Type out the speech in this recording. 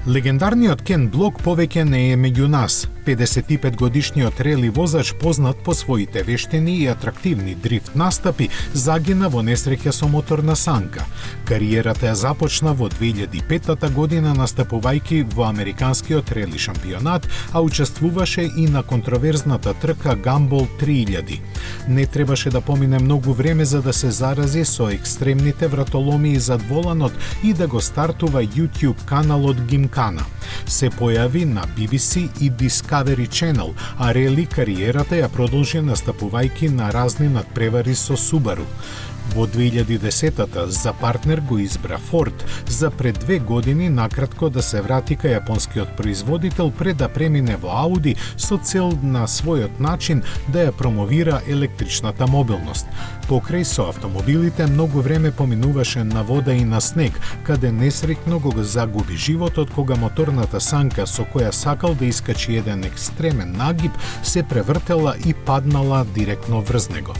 Легендарниот Кен Блок повеќе не е меѓу нас. 55-годишниот рели возач, познат по своите вештини и атрактивни дрифт настапи, загина во несреќа со моторна санка. Кариерата ја започна во 2005 година настапувајќи во американскиот рели шампионат, а учествуваше и на контроверзната трка Гамбол 3000. Не требаше да помине многу време за да се зарази со екстремните вратоломии зад воланот и да го стартува YouTube каналот Гимкана. Се појави на BBC и Discovery Channel, а рели кариерата ја продолжи настапувајќи на разни надпревари со Subaru. Во 2010-та за партнер го избра Ford, за пред 2 години накратко да се врати кај јапонскиот производител пред да премине во Audi со цел на својот начин да ја промовира електричната мобилност. Покрај со автомобилите многу време поминуваше на вода и на снег, каде несреќно го загуби животот кога моторната санка со која сакал да искачи еден екстремен нагиб се превртела и паднала директно врз него.